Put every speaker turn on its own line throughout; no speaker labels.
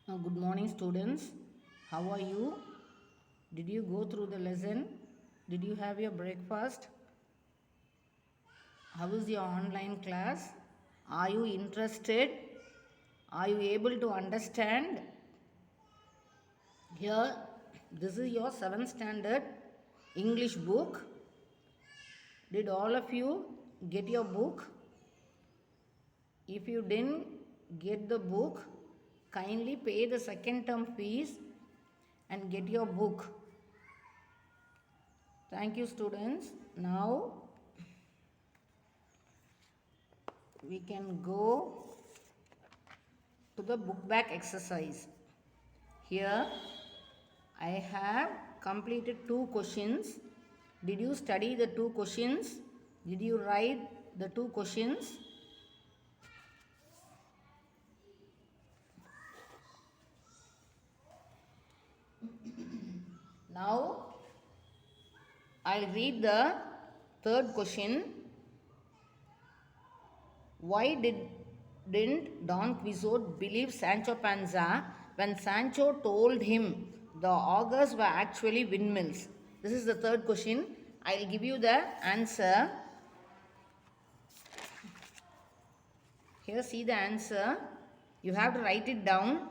Good morning, students. How are you? Did you go through the lesson? Did you have your breakfast? How is your online class? Are you interested? Are you able to understand? Here, this is your 7th standard English book. Did all of you get your book? If you didn't get the book, kindly pay the second term fees and get your book. Thank you, students. Now we can go to the book back exercise. Here I have completed 2 questions. Did you study the 2 questions? Did you write the 2 questions? Now I'll read the third question. Why didn't Don Quixote believe Sancho Panza when Sancho told him the augurs were actually windmills? This is the third question. I'll give you the answer. Here, see the answer. You have to write it down.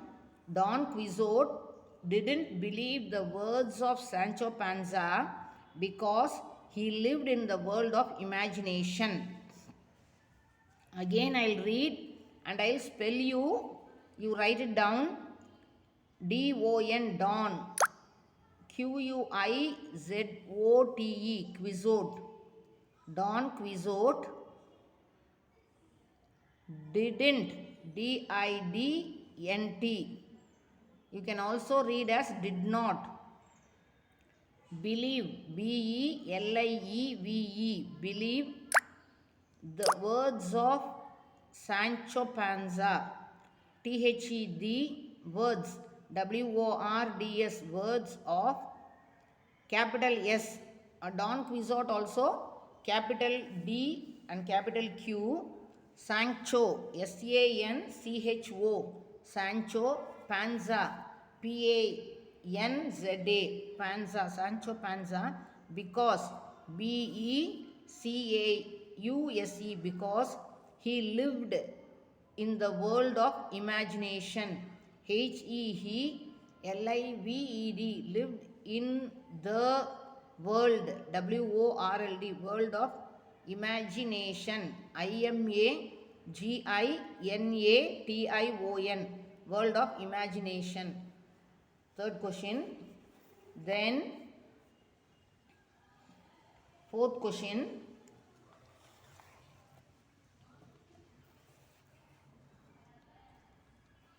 Don Quixote didn't believe the words of Sancho Panza because he lived in the world of imagination. Again, I'll read and I'll spell you. You write it down. D-O-N, Don. Q-U-I-Z-O-T-E, Quixote. Don Quixote didn't, D-I-D-N-T. You can also read as did not. Believe, B-E-L-I-E-V-E, believe the words of Sancho Panza, T-H-E-D, words, W-O-R-D-S, words of capital S. Don Quixote also, capital D and capital Q, Sancho, S-A-N-C-H-O, Sancho Panza, P-A-N-Z-A, Panza, Sancho Panza, because, B-E-C-A-U-S-E, because he lived in the world of imagination, H-E-L-I-V-E-D, lived in the world, W-O-R-L-D, world of imagination, I-M-A-G-I-N-A-T-I-O-N, world of imagination. Third question. Then fourth question.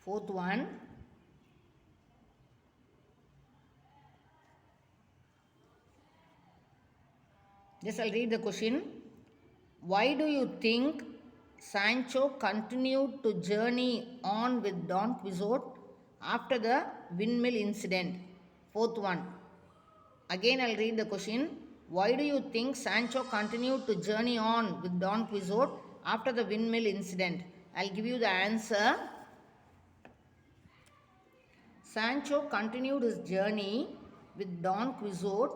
Fourth one. Just I'll read the question. Why do you think Sancho continued to journey on with Don Quixote after the windmill incident? Fourth one. Again, I'll read the question. Why do you think Sancho continued to journey on with Don Quixote after the windmill incident? I'll give you the answer. Sancho continued his journey with Don Quixote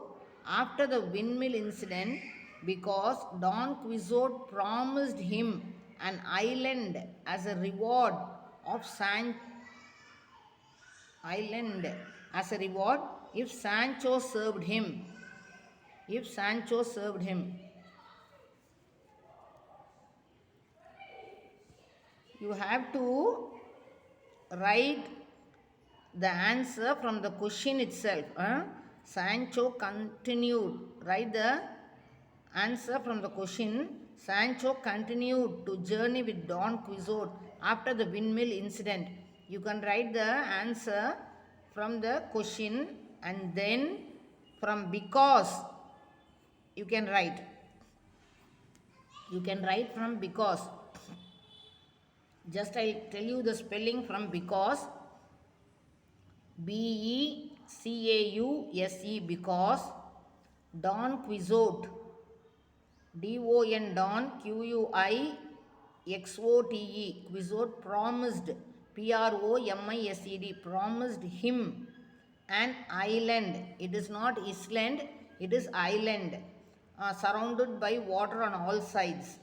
after the windmill incident because Don Quixote promised him an island as a reward if Sancho served him. If Sancho served him. You have to write the answer from the question itself. Sancho continued. Write the answer from the question. Sancho continued to journey with Don Quixote after the windmill incident. You can write the answer from the question and then from because you can write. You can write from because. Just I tell you the spelling from because. B-E-C-A-U-S-E, because Don Quixote, D-O-N, Don, Q-U-I-X-O-T-E, Quixote promised, Promised, promised him an island. It is not island, it is island, surrounded by water on all sides.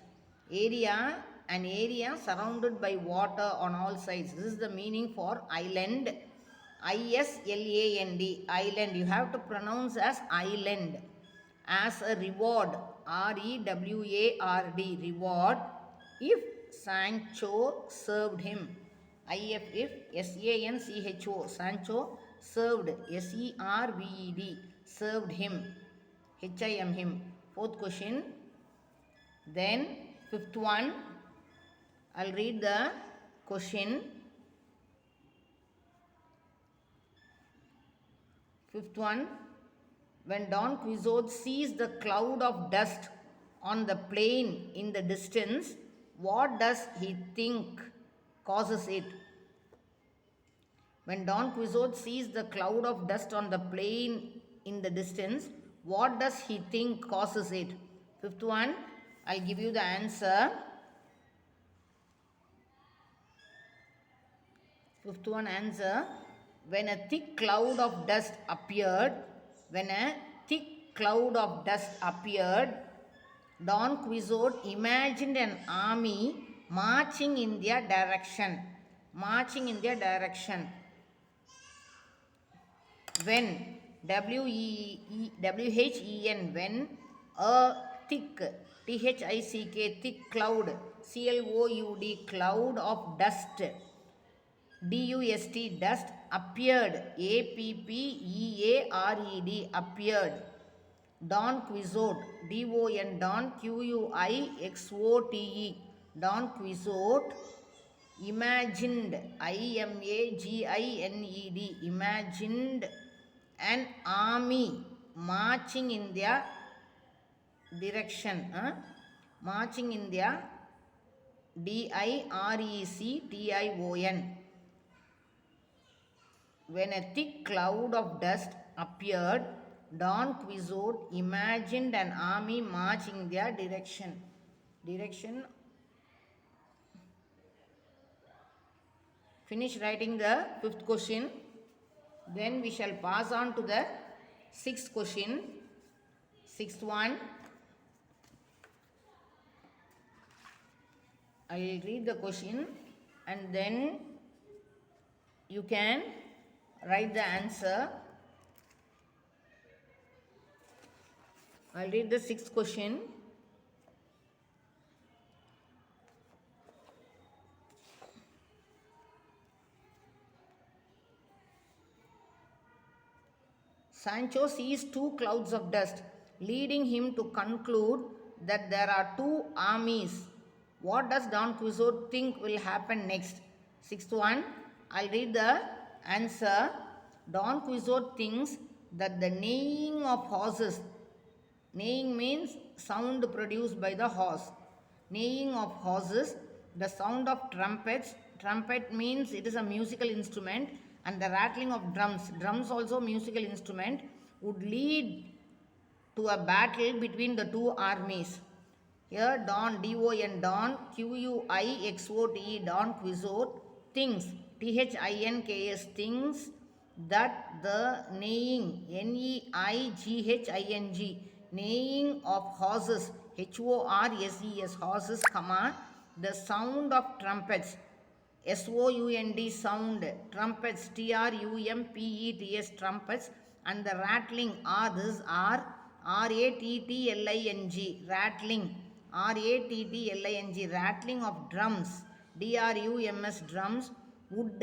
Area, an area surrounded by water on all sides. This is the meaning for island. Island, island. You have to pronounce as island. As a reward, reward, reward, if Sancho served him. If Sancho, Sancho served, served, served him, him. Fourth question. Then fifth one, I'll read the question. Fifth one, when Don Quixote sees the cloud of dust on the plain in the distance, what does he think causes it? When Don Quixote sees the cloud of dust on the plain in the distance, what does he think causes it? Fifth one, I'll give you the answer. Fifth one answer, when a thick cloud of dust appeared, when a thick cloud of dust appeared, Don Quixote imagined an army marching in their direction. Marching in their direction. When, W-H-E-N, when a thick, T-H-I-C-K, thick cloud, C-L-O-U-D, cloud of dust, D-U-S-T, dust, appeared, A-P-P-E-A-R-E-D, appeared. Don Quixote, D-O-N, Don, Q-U-I-X-O-T-E, Don Quixote imagined, I-M-A-G-I-N-E-D, imagined an army marching in their direction, marching in their D-I-R-E-C-T-I-O-N. When a thick cloud of dust appeared, Don Quixote imagined an army marching in their direction. Direction. Finish writing the fifth question. Then we shall pass on to the sixth question. Sixth one. I will read the question and then you can write the answer. I'll read the sixth question. Sancho sees two clouds of dust, leading him to conclude that there are two armies. What does Don Quixote think will happen next? Sixth one, I'll read the answer. Don Quixote thinks that the neighing of horses, neighing means sound produced by the horse. Neighing of horses, the sound of trumpets, trumpet means it is a musical instrument, and the rattling of drums, drums also musical instrument, would lead to a battle between the two armies. Here Don, D-O-N, Don, Q-U-I-X-O-T-E, Don Quixote thinks, T-H-I-N-K-S, thinks that the neighing, N-E-I-G-H-I-N-G, neighing of horses, H-O-R-S-E-S, horses, comma, the sound of trumpets, S-O-U-N-D, sound, trumpets, T-R-U-M-P-E-T-S, trumpets, and the rattling, this is R-A-T-T-L-I-N-G, rattling, R-A-T-T-L-I-N-G, rattling of drums, D-R-U-M-S, drums, would,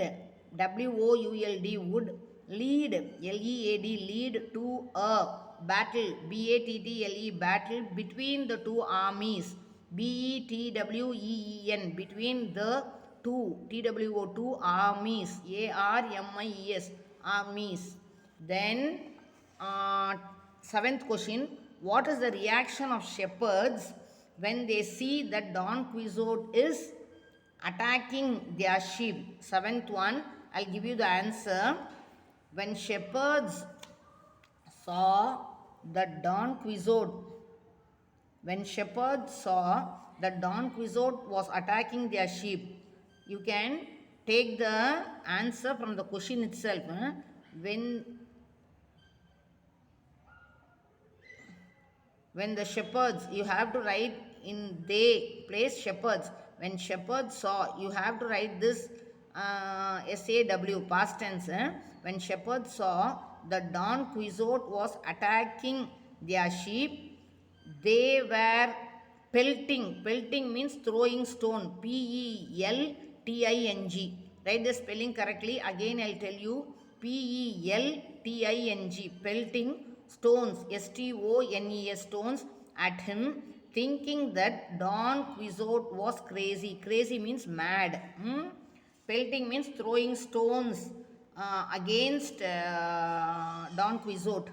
W-O-U-L-D, would, lead, L-E-A-D, lead to a battle, B-A-T-T-L-E, battle between the two armies, B-E-T-W-E-E-N, between the two, T-W-O, two armies, A-R-M-I-E-S, armies. Then, seventh question, what is the reaction of shepherds when they see that Don Quixote is attacking their sheep? Seventh one, I'll give you the answer. When shepherds saw that Don Quixote, when shepherds saw that Don Quixote was attacking their sheep, you can take the answer from the question itself. When the shepherds, you have to write in they place shepherds. When shepherds saw, you have to write this SAW, past tense. When shepherds saw the Don Quixote was attacking their sheep, they were pelting. Pelting means throwing stone. Pelting. Write the spelling correctly. Again, I'll tell you. Pelting. Pelting stones. Stones. Stones at him, thinking that Don Quixote was crazy. Crazy means mad. Pelting means throwing stones against Don Quixote,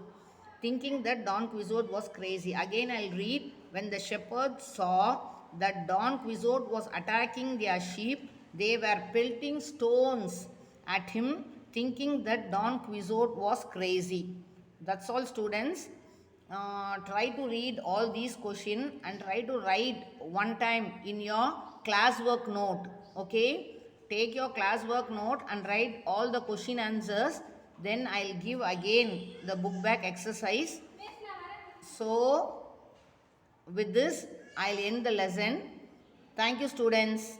thinking that Don Quixote was crazy. Again, I'll read. When the shepherds saw that Don Quixote was attacking their sheep, they were pelting stones at him, thinking that Don Quixote was crazy. That's all, students. Try to read all these questions and try to write one time in your classwork note. Okay? Take your classwork note and write all the question answers. Then I'll give again the book back exercise. So, with this, I'll end the lesson. Thank you, students.